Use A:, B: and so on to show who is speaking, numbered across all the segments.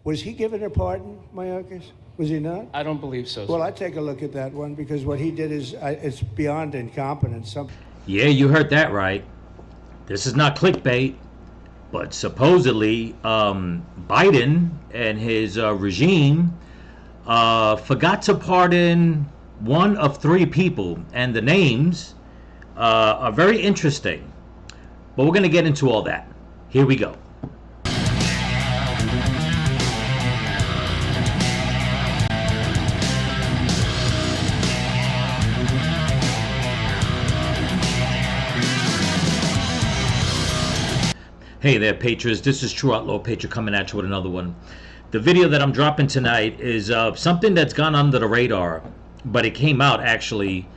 A: Was he given a pardon, Mayorkas? Was he not?
B: I don't believe so,
A: Well,
B: sir.
A: I'd take a look at that one because what he did is it's beyond incompetence.
C: Yeah, you heard that right. This is not clickbait, but supposedly Biden and his regime forgot to pardon one of three people, and the names are very interesting. But we're going to get into all that. Here we go. Hey there, Patriots. This is True Outlaw Patriot coming at you with another one. The video that I'm dropping tonight is something that's gone under the radar, but it came out actually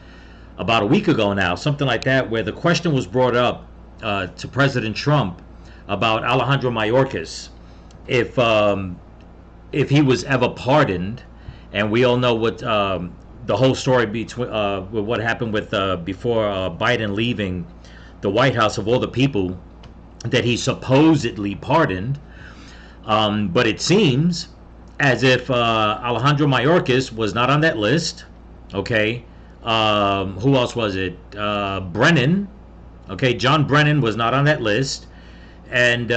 C: about a week ago now, something like that, where the question was brought up to President Trump about Alejandro Mayorkas, if he was ever pardoned. And we all know what the whole story between with what happened with before Biden leaving the White House, of all the people that he supposedly pardoned. But it seems as if Alejandro Mayorkas was not on that list. Okay. Who else was it? Brennan. Okay, John Brennan was not on that list. And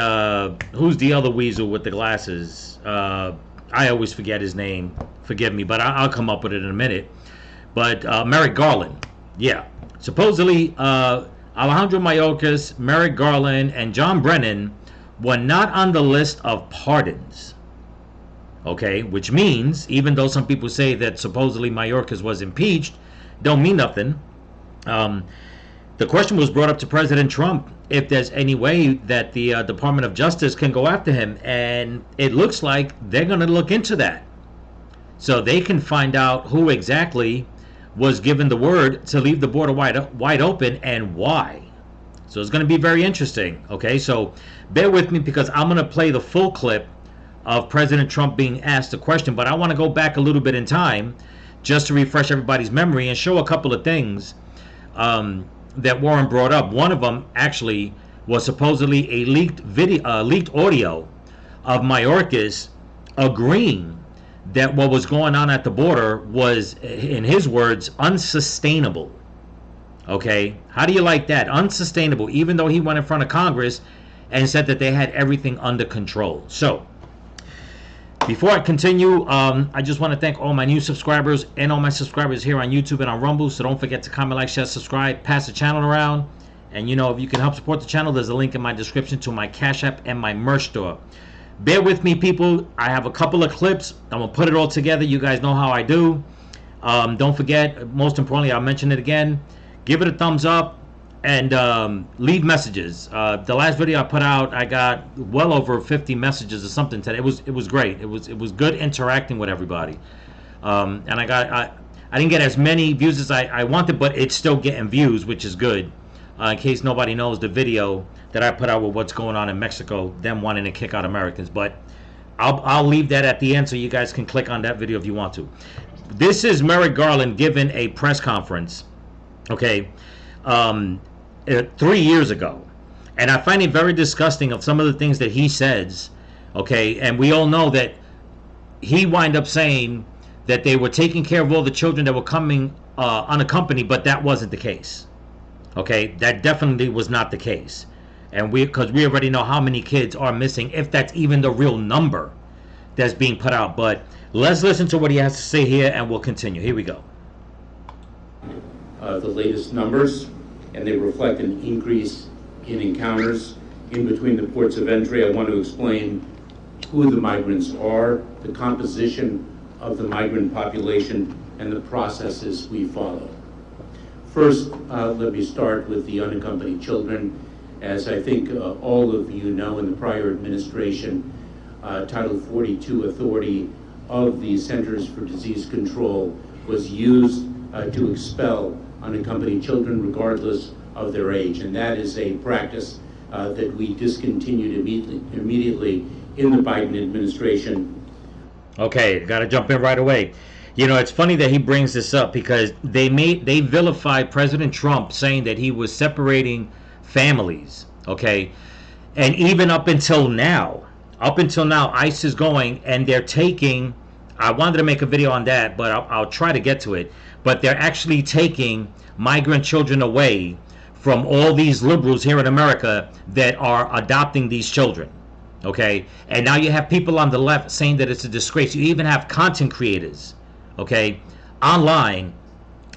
C: who's the other weasel with the glasses? I always forget his name. Forgive me, but I'll come up with it in a minute. But Merrick Garland. Yeah. Supposedly, Alejandro Mayorkas, Merrick Garland, and John Brennan were not on the list of pardons. Okay, which means, even though some people say that supposedly Mayorkas was impeached, don't mean nothing. The question was brought up to President Trump if there's any way that the Department of Justice can go after him, and it looks like they're going to look into that, so they can find out who exactly was given the word to leave the border wide open and why. So it's going to be very interesting. Okay, so bear with me because I'm going to play the full clip of President Trump being asked a question, but I want to go back a little bit in time just to refresh everybody's memory and show a couple of things that weren't brought up. One of them actually was supposedly a leaked video, leaked audio of Mayorkas agreeing that what was going on at the border was, in his words, unsustainable. Okay, how do you like that? Unsustainable, even though he went in front of Congress and said that they had everything under control. So, before I continue, I just want to thank all my new subscribers and all my subscribers here on YouTube and on Rumble. So don't forget to comment, like, share, subscribe, pass the channel around. And you know, if you can help support the channel, there's a link in my description to my Cash App and my merch store. Bear with me, people. I have a couple of clips. I'm going to put it all together. You guys know how I do. Don't forget, most importantly, I'll mention it again. Give it a thumbs up and leave messages. The last video I put out, I got well over 50 messages or something today. It was great. It was good interacting with everybody. And I didn't get as many views as I wanted, but it's still getting views, which is good. In case nobody knows, the video that I put out with what's going on in Mexico, them wanting to kick out Americans. But I'll leave that at the end so you guys can click on that video if you want to. This is Merrick Garland giving a press conference, okay, 3 years ago. And I find it very disgusting of some of the things that he says, okay, and we all know that he wind up saying that they were taking care of all the children that were coming unaccompanied, but that wasn't the case. Okay, that definitely was not the case. And because we already know how many kids are missing, if that's even the real number that's being put out. But let's listen to what he has to say here, and we'll continue. Here we go.
D: The latest numbers, and they reflect an increase in encounters in between the ports of entry. I want to explain who the migrants are, the composition of the migrant population, and the processes we follow. First, let me start with the unaccompanied children. As I think all of you know, in the prior administration, Title 42 authority of the Centers for Disease Control was used to expel unaccompanied children regardless of their age. And that is a practice that we discontinued immediately in the Biden administration.
C: Okay, got to jump in right away. You know, it's funny that he brings this up because they vilified President Trump saying that he was separating families, okay? And even up until now, Up until now, ICE is going and they're taking, I wanted to make a video on that, but I'll try to get to it. But they're actually taking migrant children away from all these liberals here in America that are adopting these children. Okay? And now you have people on the left saying that it's a disgrace. You even have content creators, okay, online.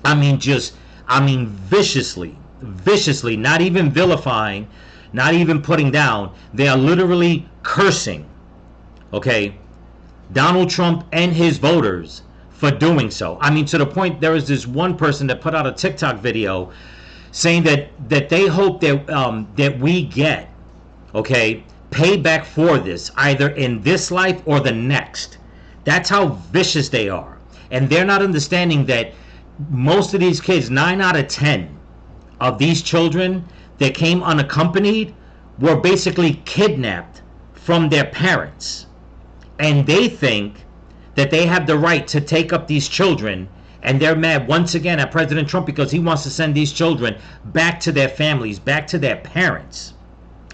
C: Viciously, not even vilifying, not even putting down. They are literally cursing, okay, Donald Trump and his voters for doing so. I mean, to the point there is this one person that put out a TikTok video saying that they hope that we get, okay, payback for this, either in this life or the next. That's how vicious they are. And they're not understanding that most of these kids, 9 out of 10 of these children that came unaccompanied, were basically kidnapped from their parents. And they think that they have the right to take up these children, and they're mad once again at President Trump because he wants to send these children back to their families, back to their parents.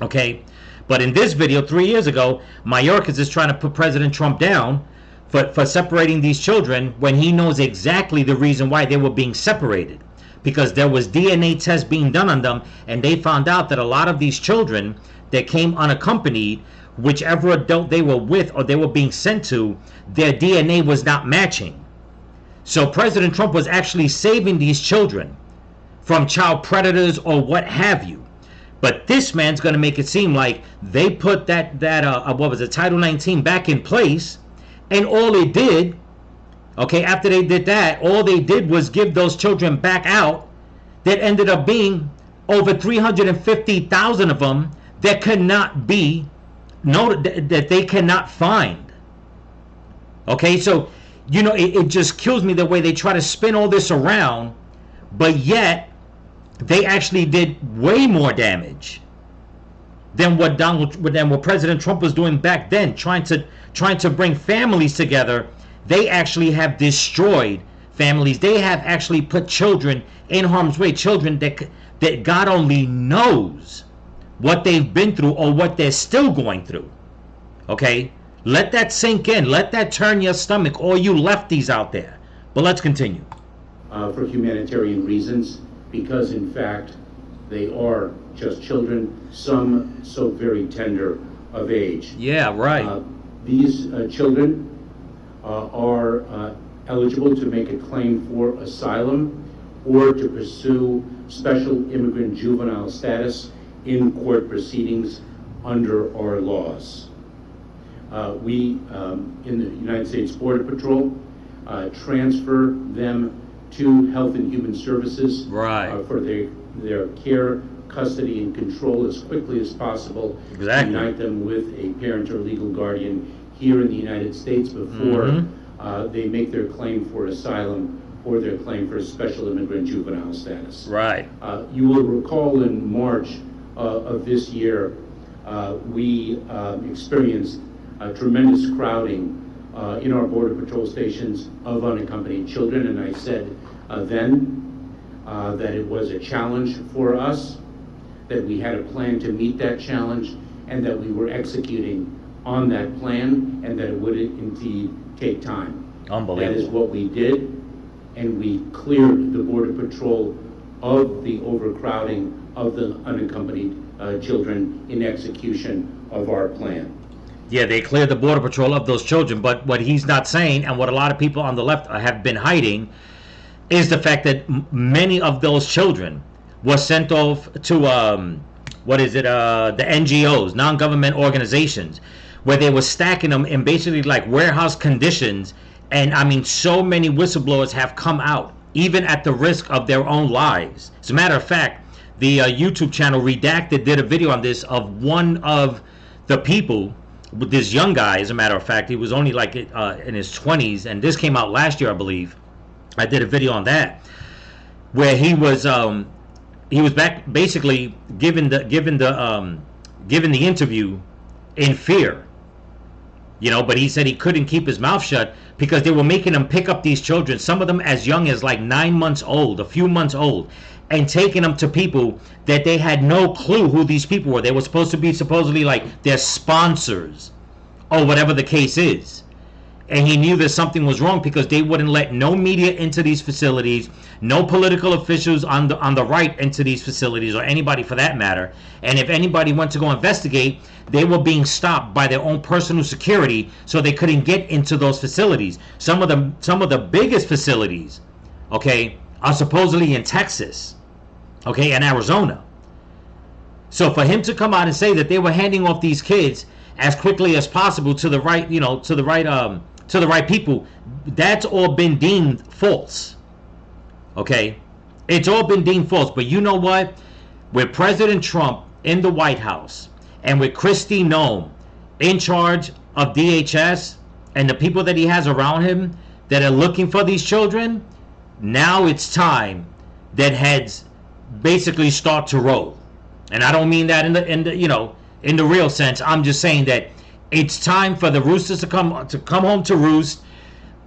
C: Okay? But in this video, 3 years ago, Mayorkas is trying to put President Trump down for separating these children when he knows exactly the reason why they were being separated. Because there was DNA tests being done on them, and they found out that a lot of these children that came unaccompanied, whichever adult they were with or they were being sent to, their DNA was not matching. So President Trump was actually saving these children from child predators or what have you. But this man's going to make it seem like they put that what was it, Title 19 back in place, and all it did, okay, after they did that, all they did was give those children back out. That ended up being over 350,000 of them that cannot be noted, that they cannot find. Okay, so, you know, it just kills me the way they try to spin all this around, but yet they actually did way more damage than what President Trump was doing back then, trying to bring families together. They actually have destroyed families. They have actually put children in harm's way, children that God only knows what they've been through or what they're still going through. Okay? Let that sink in. Let that turn your stomach, all you lefties out there. But let's continue.
D: For humanitarian reasons, because in fact they are just children, some so very tender of age.
C: Yeah, right.
D: These children are eligible to make a claim for asylum or to pursue special immigrant juvenile status in court proceedings under our laws. We, in the United States Border Patrol, transfer them to Health and Human Services for their care, custody, and control as quickly as possible.
C: Exactly.
D: Unite them with a parent or legal guardian here in the United States before they make their claim for asylum or their claim for special immigrant juvenile status.
C: Right.
D: You will recall in March of this year, we experienced tremendous crowding in our Border Patrol stations of unaccompanied children, and I said then that it was a challenge for us, that we had a plan to meet that challenge, and that we were executing on that plan, and that it would indeed take time.
C: Unbelievable.
D: That is what we did, and we cleared the Border Patrol of the overcrowding of the unaccompanied children in execution of our plan.
C: Yeah, they cleared the Border Patrol of those children, but what he's not saying, and what a lot of people on the left have been hiding, is the fact that many of those children were sent off to, the NGOs, non-government organizations, where they were stacking them in basically like warehouse conditions. And I mean, so many whistleblowers have come out, even at the risk of their own lives. As a matter of fact, the YouTube channel Redacted did a video on this, of one of the people, with this young guy, as a matter of fact. He was only like in his 20s, and this came out last year, I believe. I did a video on that, where he was back basically given the interview in fear, you know. But he said he couldn't keep his mouth shut because they were making him pick up these children, some of them as young as like 9 months old, a few months old, and taking them to people that they had no clue who these people were. They were supposed to be supposedly like their sponsors, or whatever the case is. And he knew that something was wrong because they wouldn't let no media into these facilities, no political officials on the right into these facilities, or anybody for that matter. And if anybody went to go investigate, they were being stopped by their own personal security, so they couldn't get into those facilities. Some of the biggest facilities, okay, are supposedly in Texas, okay, and Arizona. So for him to come out and say that they were handing off these kids as quickly as possible to the right, to the right people, that's all been deemed false. Okay, it's all been deemed false. But you know what? With President Trump in the White House and with Kristi Noem in charge of DHS and the people that he has around him that are looking for these children, now it's time that heads basically start to roll. And I don't mean that in the real sense. I'm just saying that it's time for the roosters to come home to roost,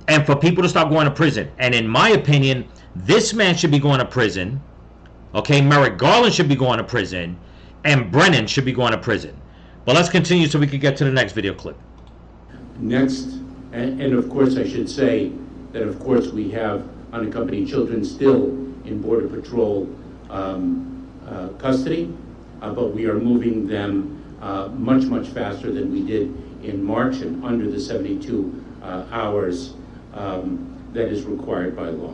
C: and for people to start going to prison. And in my opinion, this man should be going to prison. Okay, Merrick Garland should be going to prison, and Brennan should be going to prison. But let's continue so we can get to the next video clip.
D: Next, and of course I should say that of course we have unaccompanied children still in Border Patrol custody, but we are moving them much faster than we did in March, and under the 72 hours that is required by law.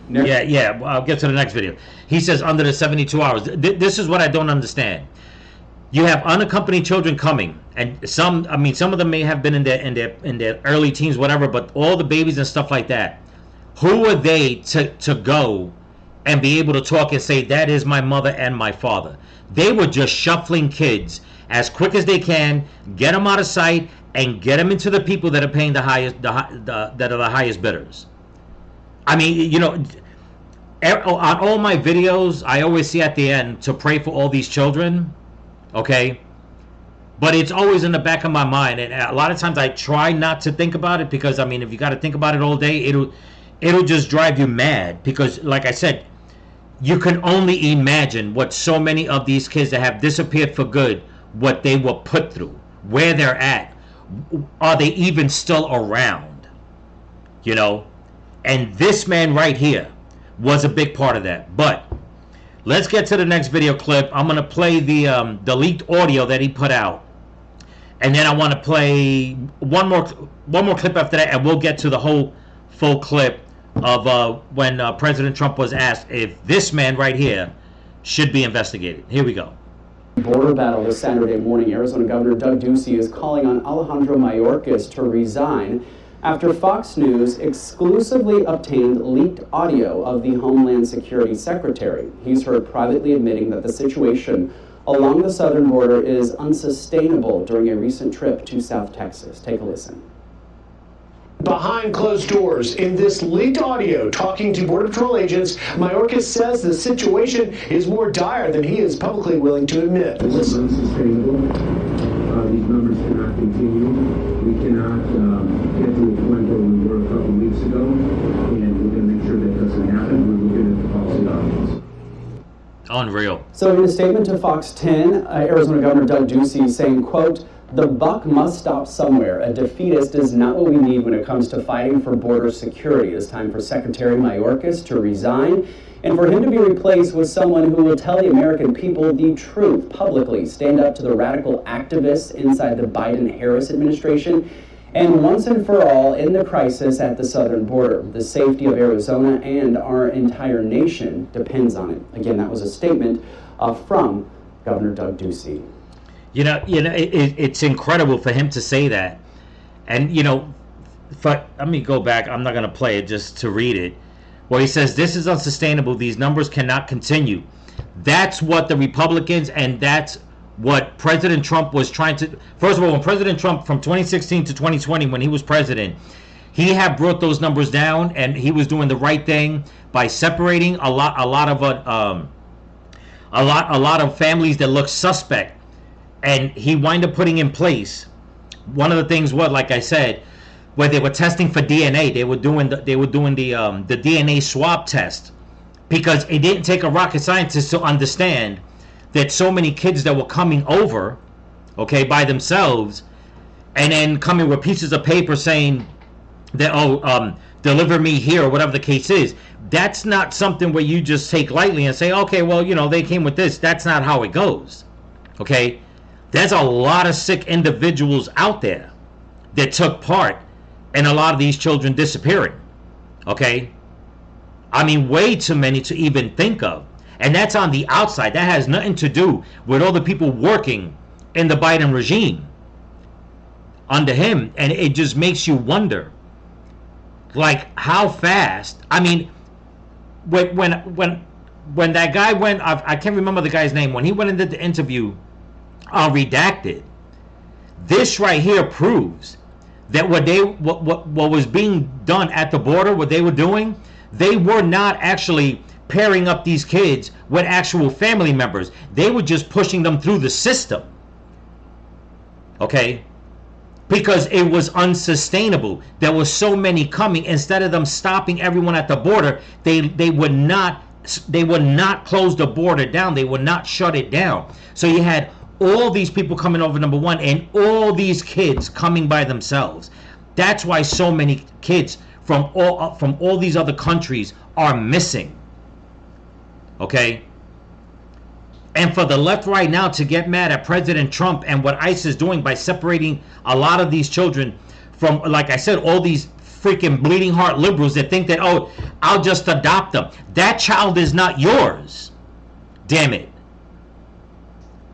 D: Next.
C: Yeah, I'll get to the next video. He says under the 72 hours. This is what I don't understand. You have unaccompanied children coming, and some of them may have been in their early teens, whatever, but all the babies and stuff like that. Who are they to go and be able to talk and say, that is my mother and my father? They were just shuffling kids as quick as they can, get them out of sight, and get them into the people that are paying that are the highest bidders. I mean, on all my videos, I always see at the end to pray for all these children, okay? But it's always in the back of my mind, and a lot of times I try not to think about it, because if you got to think about it all day, it'll just drive you mad, because like I said, you can only imagine what so many of these kids that have disappeared for good, what they were put through, where they're at, are they even still around, and this man right here was a big part of that. But let's get to the next video clip. I'm going to play the leaked audio that he put out, and then I want to play one more clip after that, and we'll get to the whole full clip of when President Trump was asked if this man right here should be investigated. Here we go.
B: Border battle this Saturday morning. Arizona Governor Doug Ducey is calling on Alejandro Mayorkas to resign after Fox News exclusively obtained leaked audio of the Homeland Security Secretary. He's heard privately admitting that the situation along the southern border is unsustainable during a recent trip to South Texas. Take a listen.
E: Behind closed doors, in this leaked audio talking to Border Patrol agents, Mayorkas says the situation is more dire than he is publicly willing to admit.
F: It's unsustainable. These numbers cannot continue. We cannot get to a point where we were a couple of weeks ago, and we're going to make sure that doesn't happen. We're looking at the policy options.
C: Unreal.
B: So in a statement to Fox 10, Arizona Governor Doug Ducey saying, quote, "The buck must stop somewhere. A defeatist is not what we need when it comes to fighting for border security. It's time for Secretary Mayorkas to resign and for him to be replaced with someone who will tell the American people the truth publicly, stand up to the radical activists inside the Biden-Harris administration, and once and for all end the crisis at the southern border. The safety of Arizona and our entire nation depends on it." Again, that was a statement from Governor Doug Ducey.
C: It's incredible for him to say that. And, let me go back. I'm not going to play it just to read it. Where he says, this is unsustainable. These numbers cannot continue. That's what the Republicans, and that's what President Trump was trying to... First of all, when President Trump, from 2016 to 2020, when he was president, he had brought those numbers down, and he was doing the right thing by separating a lot of families that look suspect. And he wound up putting in place one of the things was, like I said, where they were testing for DNA. They were doing the DNA swab test, because it didn't take a rocket scientist to understand that so many kids that were coming over, okay, by themselves, and then coming with pieces of paper saying that, deliver me here, or whatever the case is. That's not something where you just take lightly and say, okay, well, they came with this. That's not how it goes. Okay? There's a lot of sick individuals out there that took part in a lot of these children disappearing. Okay? I mean, way too many to even think of. And that's on the outside. That has nothing to do with all the people working in the Biden regime under him. And it just makes you wonder, like, how fast. I mean, when that guy went, I can't remember the guy's name, when he went and did the interview on Redacted, this right here proves that what was being done at the border, what they were doing, they were not actually pairing up these kids with actual family members. They were just pushing them through the system. Okay? Because it was unsustainable. There were so many coming. Instead of them stopping everyone at the border, they would not close the border down. They would not shut it down. So you had all these people coming over, number one, and all these kids coming by themselves. That's why so many kids from all these other countries are missing. Okay? And for the left right now to get mad at President Trump and what ICE is doing by separating a lot of these children from, like I said, all these freaking bleeding heart liberals that think that, oh, I'll just adopt them. That child is not yours. Damn it.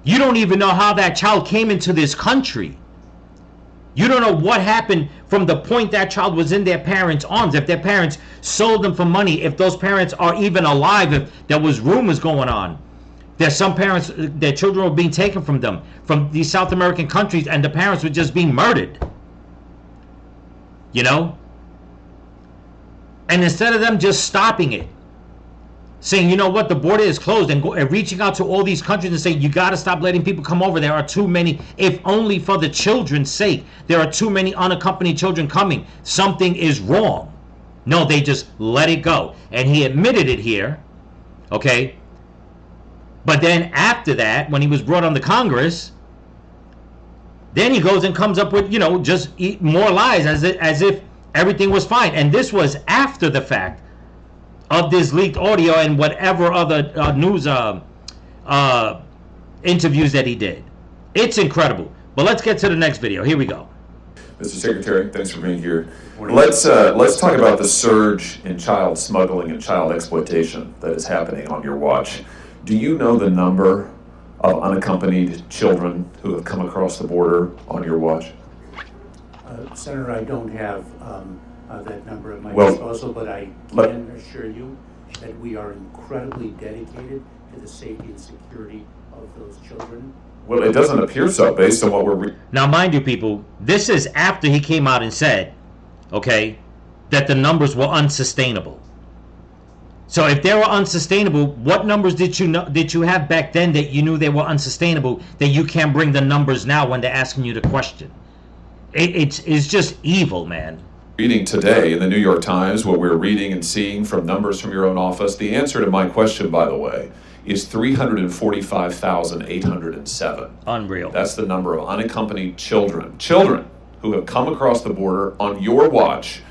C: You don't even know how that child came into this country. You don't know what happened from the point that child was in their parents' arms, if their parents sold them for money, if those parents are even alive, if there was rumors going on. There's some parents, their children were being taken from them, from these South American countries, and the parents were just being murdered. You know? And instead of them just stopping it, saying, you know what, the border is closed, and reaching out to all these countries and saying, you got to stop letting people come over. There are too many, if only for the children's sake. There are too many unaccompanied children coming. Something is wrong. No, they just let it go. And he admitted it here, okay? But then after that, when he was brought on to Congress, then he goes and comes up with, just more lies as if everything was fine. And this was after the fact of this leaked audio and whatever other news interviews that he did. It's incredible. But let's get to the next video. Here we go.
G: Mr. Secretary, thanks for being here. Let's talk about the surge in child smuggling and child exploitation that is happening on your watch. Do you know the number of unaccompanied children who have come across the border on your watch?
D: Senator, I don't have that number at my disposal, but I can assure you that we are incredibly dedicated to the safety and security of those children.
G: Well, it doesn't appear so based on what we're
C: Now, mind you, people, this is after he came out and said, okay, that the numbers were unsustainable. So if they were unsustainable, what numbers did you have back then that you knew they were unsustainable, that you can't bring the numbers now when they're asking you the question? It's just evil, man.
G: reading today in the New York Times, what we're reading and seeing from numbers from your own office. The answer to my question, by the way, is 345,807.
C: Unreal.
G: That's the number of unaccompanied children who have come across the border on your watch.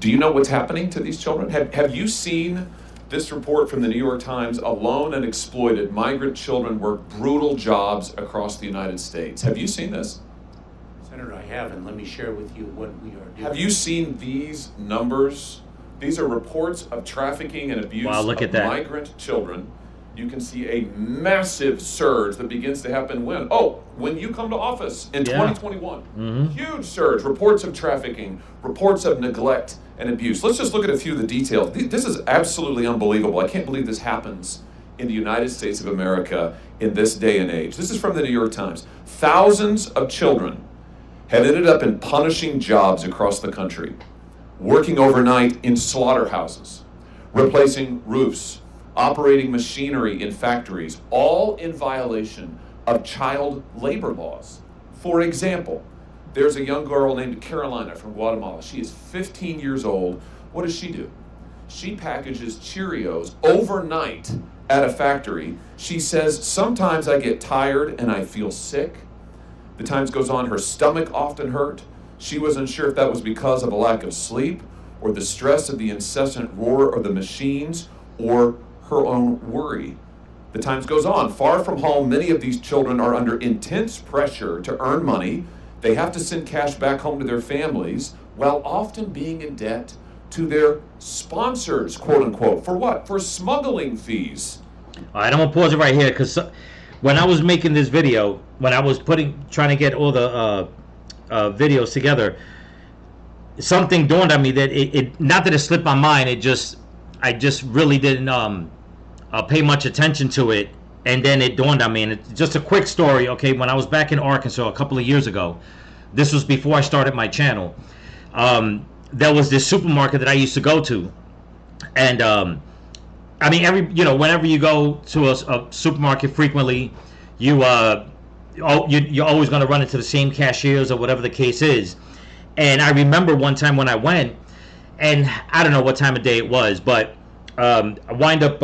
G: Do you know what's happening to these children? Have you seen this report from the New York Times? Alone and exploited migrant children work brutal jobs across the United States. Have you seen this?
D: Senator, I have, and let me share with you what we are doing.
G: Have you seen these numbers? These are reports of trafficking and abuse of migrant children. You can see a massive surge that begins to happen when? Oh, when you come to office in 2021. Mm-hmm. Huge surge. Reports of trafficking, reports of neglect and abuse. Let's just look at a few of the details. This is absolutely unbelievable. I can't believe this happens in the United States of America in this day and age. This is from the New York Times. Thousands of children have ended up in punishing jobs across the country, working overnight in slaughterhouses, replacing roofs, operating machinery in factories, all in violation of child labor laws. For example, there's a young girl named Carolina from Guatemala. She is 15 years old. What does she do? She packages Cheerios overnight at a factory. She says, sometimes I get tired and I feel sick. The Times goes on, her stomach often hurt. She wasn't sure if that was because of a lack of sleep or the stress of the incessant roar of the machines or her own worry. The Times goes on, far from home, many of these children are under intense pressure to earn money. They have to send cash back home to their families while often being in debt to their sponsors, quote unquote. For what? For smuggling fees.
C: All right, I'm gonna pause it right here because when I was making this video, when I was trying to get all the videos together, something dawned on me that it not that it slipped my mind. I just really didn't pay much attention to it, and then it dawned on me. And it's just a quick story. Okay, when I was back in Arkansas a couple of years ago, this was before I started my channel. There was this supermarket that I used to go to, and I mean, whenever you go to a supermarket frequently, you're always going to run into the same cashiers or whatever the case is. And I remember one time when I went, and I don't know what time of day it was, but I wind up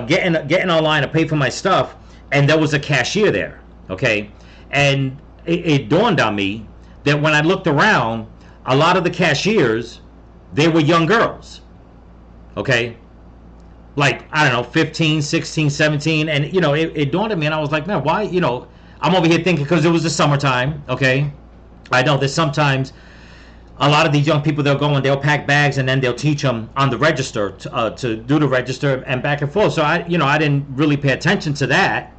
C: getting online to pay for my stuff, and there was a cashier there. Okay, and it dawned on me that when I looked around, a lot of the cashiers, they were young girls. Okay, like, I don't know, 15, 16, 17, and it dawned on me, and I was like, man, why, I'm over here thinking, because it was the summertime. Okay, I know that sometimes a lot of these young people, they'll go and they'll pack bags, and then they'll teach them on the register to do the register and back and forth. So I didn't really pay attention to that.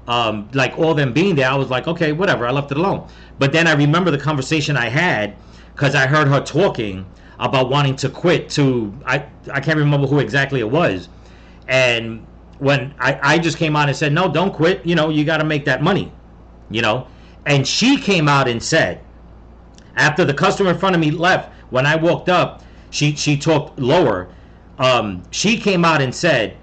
C: Like all them being there, I was like, okay, whatever, I left it alone. But then I remember the conversation I had, because I heard her talking about wanting to quit to, I can't remember who exactly it was. And when I just came out and said, no, don't quit, you got to make that money, And she came out and said, after the customer in front of me left, when I walked up, she talked lower. She came out and said,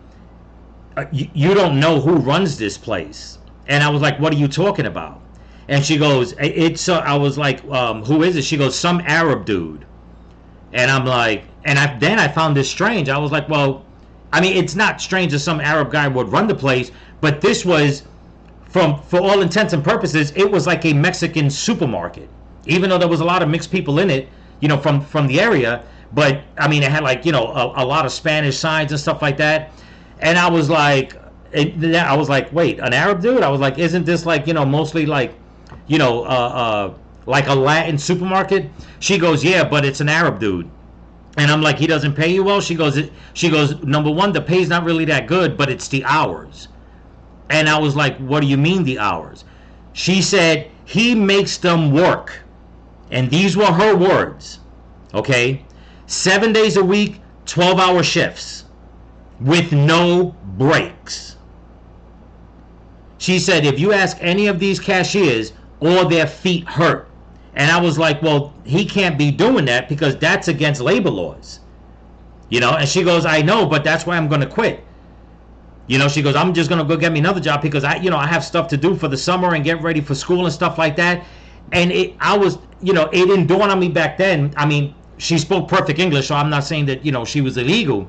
C: you don't know who runs this place. And I was like, what are you talking about? And she goes, I was like, who is it? She goes, some Arab dude. And I'm like, then I found this strange. I was like, well, I mean, it's not strange that some Arab guy would run the place, but this was, for all intents and purposes, it was like a Mexican supermarket. Even though there was a lot of mixed people in it, from the area, but I mean, it had like, a lot of Spanish signs and stuff like that. And I was like, wait, an Arab dude? I was like, isn't this like, mostly like, like a Latin supermarket? She goes, yeah, but it's an Arab dude. And I'm like, he doesn't pay you well? She goes, number one, the pay's not really that good, but it's the hours. And I was like, what do you mean the hours? She said, he makes them work. And these were her words, okay? 7 days a week, 12-hour shifts with no breaks. She said, if you ask any of these cashiers, all their feet hurt. And I was like, well, he can't be doing that because that's against labor laws. And she goes, I know, but that's why I'm going to quit. She goes, I'm just going to go get me another job because I have stuff to do for the summer and get ready for school and stuff like that. And it didn't dawn on me back then. I mean, she spoke perfect English, so I'm not saying that, she was illegal.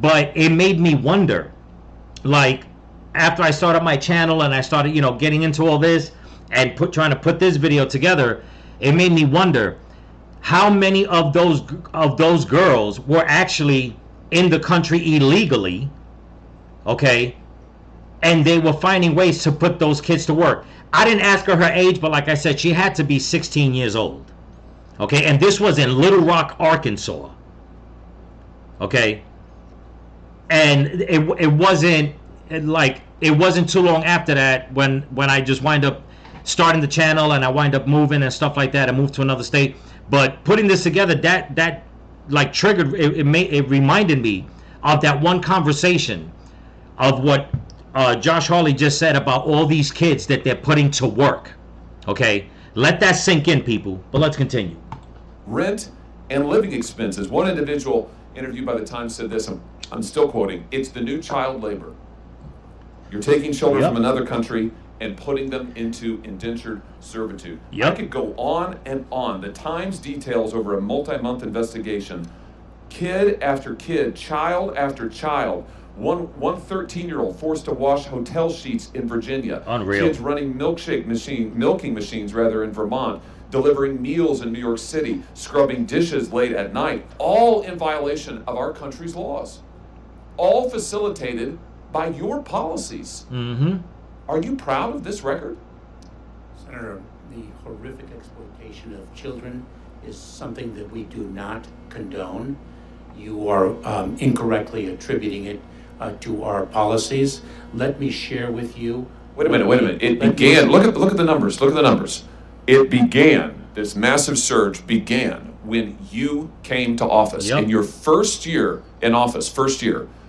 C: But it made me wonder, like, after I started my channel and I started, getting into all this and trying to put this video together, it made me wonder how many of those girls were actually in the country illegally, okay, and they were finding ways to put those kids to work. I didn't ask her age, but like I said, she had to be 16 years old, okay, and this was in Little Rock, Arkansas, okay, and it wasn't too long after that when I just wind up starting the channel and I wind up moving and stuff like that. I moved to another state, but putting this together, that like triggered it reminded me of that one conversation of what Josh Hawley just said about all these kids that they're putting to work. Okay, let that sink in, people. But let's continue.
G: Rent and living expenses. One individual interviewed by the Times said this, I'm still quoting, it's the new child labor. You're taking children from another country and putting them into indentured servitude. I could go on and on. The Times details over a multi-month investigation, kid after kid, child after child, One 13-year-old forced to wash hotel sheets in Virginia.
C: Unreal.
G: Kids running milking machines in Vermont, delivering meals in New York City, scrubbing dishes late at night, all in violation of our country's laws. All facilitated by your policies.
C: Mm-hmm.
G: Are you proud of this record?
D: Senator, the horrific exploitation of children is something that we do not condone. You are incorrectly attributing it to our policies. Let me share with you.
G: Wait a minute. It began. Look at the numbers. Look at the numbers. It began. This massive surge began when you came to office.
C: Yep.
G: In your first year in office,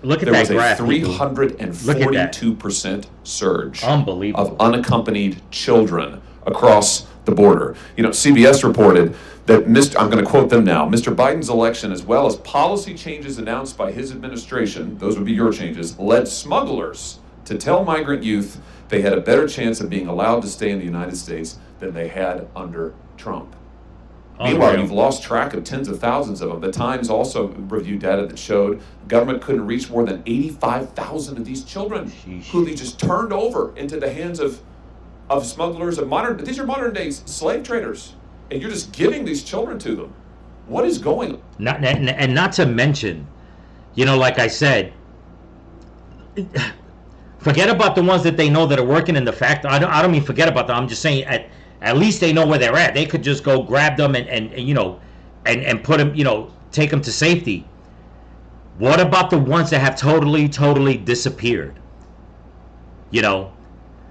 C: Look at
G: there
C: that
G: was a
C: graph,
G: 342% surge
C: Unbelievable.
G: of unaccompanied children across the border. You know, CBS reported that I'm going to quote them now, Mr. Biden's election, as well as policy changes announced by his administration, those would be your changes, led smugglers to tell migrant youth they had a better chance of being allowed to stay in the United States than they had under Trump. Meanwhile, you've lost track of tens of thousands of them. The Times also reviewed data that showed the government couldn't reach more than 85,000 of these children who they just turned over into the hands of smugglers, these are modern day slave traders. And you're just giving these children to them. What is going on?
C: Not to mention, you know, like I said, forget about the ones that they know that are working in the factory. I don't mean forget about them. I'm just saying at least they know where they're at. They could just go grab them and you know, and put them, you know, take them to safety. What about the ones that have totally disappeared? You know,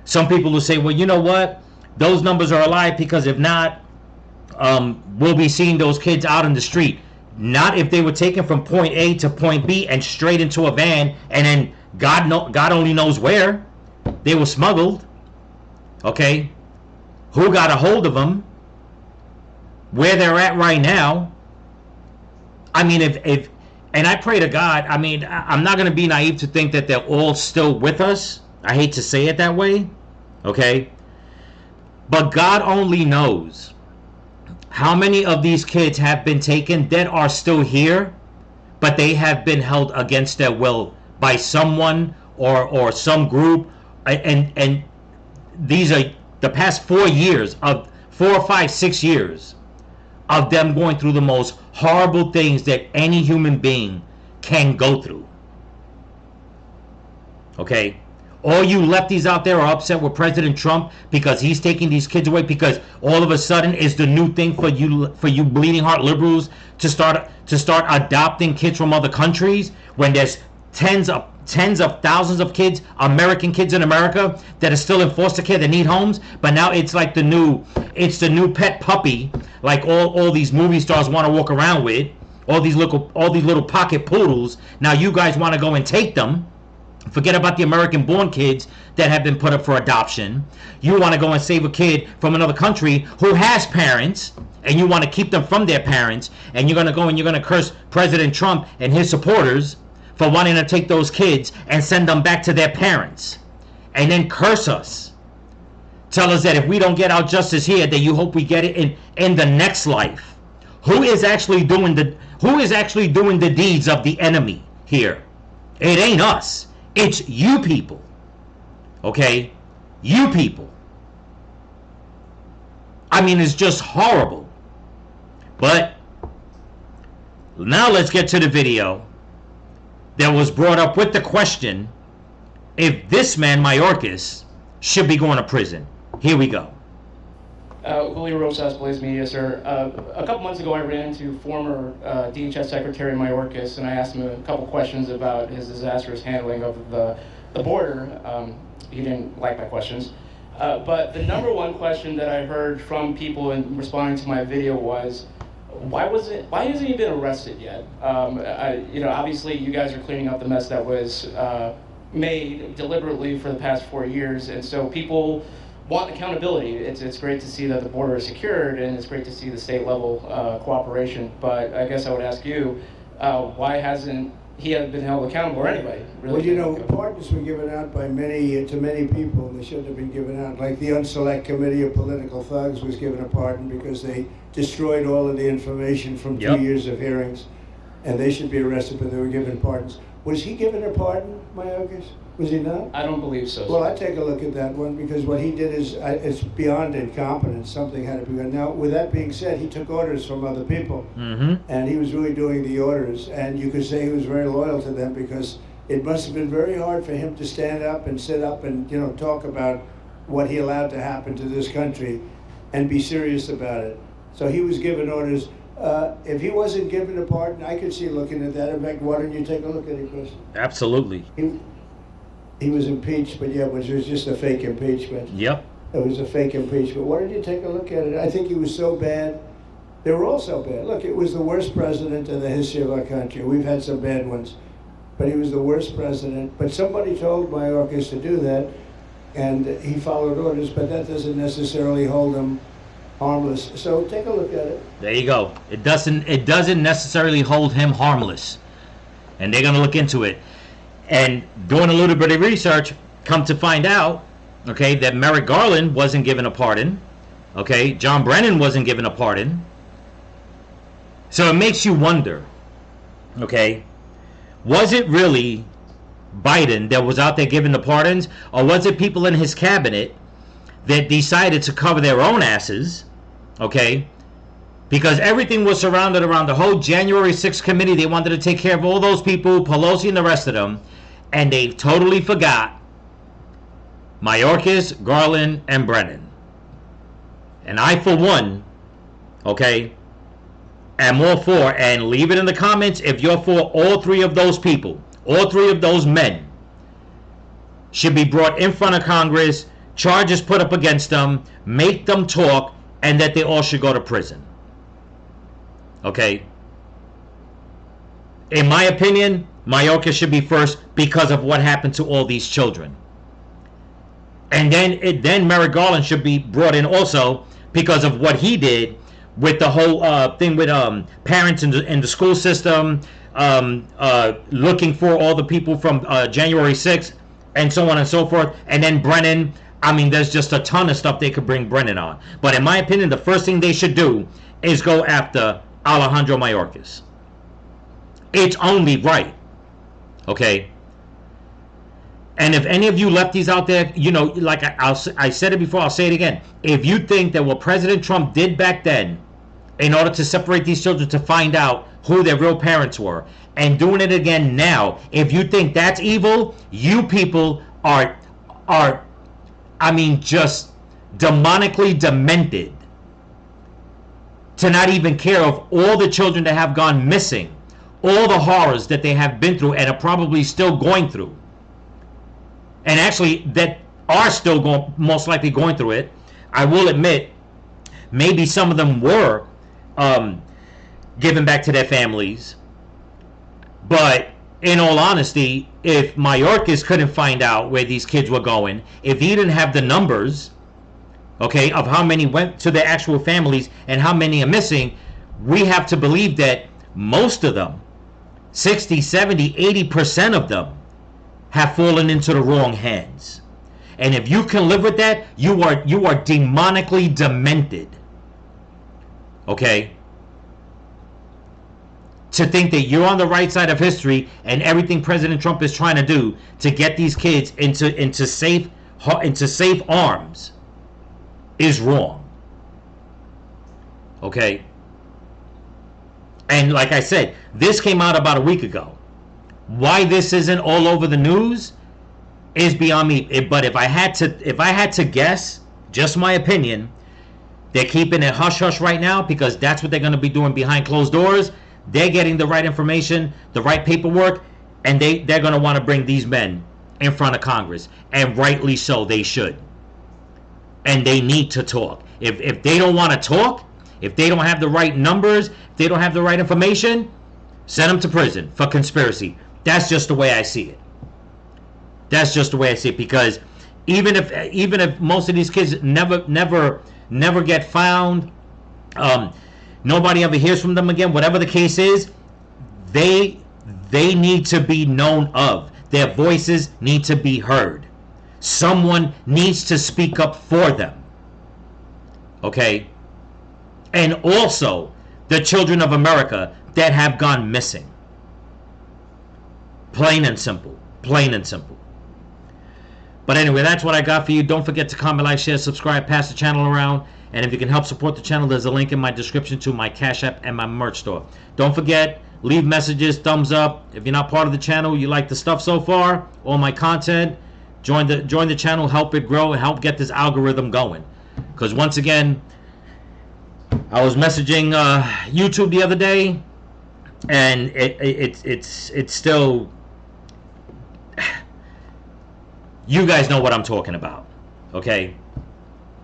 C: some people will say, well, you know what? Those numbers are a lie, because if not, we'll be seeing those kids out in the street. Not if they were taken from point A to point B and straight into a van, and then God only knows where they were smuggled. Okay, who got a hold of them? Where they're at right now? I mean, if and I pray to God. I mean, I'm not going to be naive to think that they're all still with us. I hate to say it that way. Okay, but God only knows how many of these kids have been taken that are still here, but they have been held against their will by someone or some group. And these are the past 4 years of 4 or 5, 6 years of them going through the most horrible things that any human being can go through. Okay? All you lefties out there are upset with President Trump because he's taking these kids away, because all of a sudden it's the new thing for you bleeding heart liberals to start adopting kids from other countries, when there's tens of thousands of kids, American kids in America, that are still in foster care, that need homes. But now it's like the new pet puppy, like all these movie stars want to walk around with, all these little pocket poodles. Now you guys want to go and take them. Forget about the American-born kids that have been put up for adoption. You want to go and save a kid from another country who has parents, and you want to keep them from their parents, and you're going to go and you're going to curse President Trump and his supporters for wanting to take those kids and send them back to their parents, and then curse us. Tell us that if we don't get our justice here, that you hope we get it in the next life. Who is actually doing the deeds of the enemy here? It ain't us. It's you people. Okay? You people. I mean, it's just horrible. But now let's get to the video that was brought up with the question if this man, Mayorkas, should be going to prison. Here we go.
H: Julio Rosas, Blaze Media, sir. A couple months ago, I ran into former DHS Secretary Mayorkas, and I asked him a couple questions about his disastrous handling of the border. He didn't like my questions. But the number one question that I heard from people in responding to my video was, why hasn't he been arrested yet? Obviously you guys are cleaning up the mess that was made deliberately for the past 4 years, and so people want accountability. It's great to see that the border is secured, and it's great to see the state level cooperation. But I guess I would ask you, why hasn't he been held accountable, or anybody? Really?
A: Well, pardons were given out by to many people, and they shouldn't have been given out. Like the Unselect Committee of Political Thugs was given a pardon because they destroyed all of the information from 2 years of hearings, and they should be arrested, but they were given pardons. Was he given a pardon, Mayorkas? Was he not?
H: I don't believe so.
A: Well, I take a look at that one because what he did is it's beyond incompetence. Something had to be done. Now, with that being said, he took orders from other people, and he was really doing the orders. And you could say he was very loyal to them because it must have been very hard for him to stand up and sit up and talk about what he allowed to happen to this country, and be serious about it. So he was given orders. If he wasn't given a pardon, I could see looking at that. In fact, why don't you take a look at it, Chris?
C: Absolutely.
A: He was impeached, but yeah, it was just a fake impeachment.
C: Yep.
A: It was a fake impeachment. Why don't you take a look at it? I think he was so bad. They were all so bad. Look, it was the worst president in the history of our country. We've had some bad ones, but he was the worst president. But somebody told Mayorkas to do that, and he followed orders, but that doesn't necessarily hold him harmless. So take a look at it.
C: There you go. It doesn't necessarily hold him harmless. And they're going to look into it. And doing a little bit of research, come to find out, okay, that Merrick Garland wasn't given a pardon. Okay, John Brennan wasn't given a pardon. So it makes you wonder, okay, was it really Biden that was out there giving the pardons, or was it people in his cabinet that decided to cover their own asses, okay, because everything was surrounded around the whole January 6th committee. They wanted to take care of all those people, Pelosi and the rest of them, and they totally forgot Mayorkas, Garland, and Brennan. And I, for one, okay, am all for, and leave it in the comments if you're for all three of those people, all three of those men should be brought in front of Congress, charges put up against them, make them talk, and that they all should go to prison. Okay? In my opinion, Mayorkas should be first because of what happened to all these children. And then Merrick Garland should be brought in also because of what he did with the whole thing with parents in the school system, looking for all the people from January 6th, and so on and so forth. And then Brennan, I mean, there's just a ton of stuff they could bring Brennan on. But in my opinion, the first thing they should do is go after Alejandro Mayorkas. It's only right. Okay? And if any of you lefties out there, like I said it before, I'll say it again. If you think that what President Trump did back then, in order to separate these children to find out who their real parents were, and doing it again now, if you think that's evil, you people are I mean, just demonically demented to not even care of all the children that have gone missing, all the horrors that they have been through and are probably still going through. And actually, that are still most likely going through it. I will admit, maybe some of them were given back to their families. But in all honesty, if Mayorkas couldn't find out where these kids were going, if he didn't have the numbers, okay, of how many went to their actual families and how many are missing, we have to believe that most of them, 60, 70, 80% of them, have fallen into the wrong hands. And if you can live with that, you are demonically demented. Okay? To think that you're on the right side of history and everything President Trump is trying to do to get these kids into safe arms is wrong. Okay? And like I said, this came out about a week ago. Why this isn't all over the news is beyond me. But if I had to guess, just my opinion, they're keeping it hush hush right now because that's what they're going to be doing behind closed doors. They're getting the right information, the right paperwork, and they're going to want to bring these men in front of Congress, and rightly so, they should. And they need to talk. If they don't want to talk, if they don't have the right numbers, if they don't have the right information, send them to prison for conspiracy. That's just the way I see it. That's just the way I see it, because even if most of these kids never get found, nobody ever hears from them again, whatever the case is, they need to be known of. Their voices need to be heard. Someone needs to speak up for them. Okay? And also the children of America that have gone missing. Plain and simple. Plain and simple. But anyway, that's what I got for you. Don't forget to comment, like, share, subscribe, pass the channel around. And if you can help support the channel, there's a link in my description to my Cash App and my merch store. Don't forget, leave messages, thumbs up. If you're not part of the channel, you like the stuff so far, all my content, join the channel, help it grow, and help get this algorithm going. Because once again, I was messaging YouTube the other day, and it's still... You guys know what I'm talking about, okay?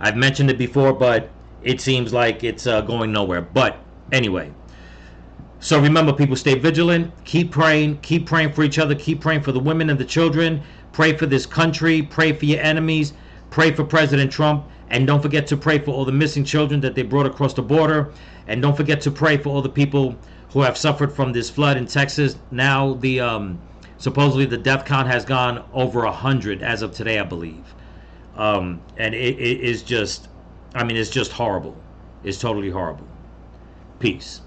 C: I've mentioned it before, but it seems like it's going nowhere. But anyway, so remember, people, stay vigilant. Keep praying for each other. Keep praying for the women and the children. Pray for this country. Pray for your enemies. Pray for President Trump. And don't forget to pray for all the missing children that they brought across the border. And don't forget to pray for all the people who have suffered from this flood in Texas. Now the supposedly the death count has gone over 100 as of today, I believe. And it is just, I mean, it's just horrible. It's totally horrible. Peace.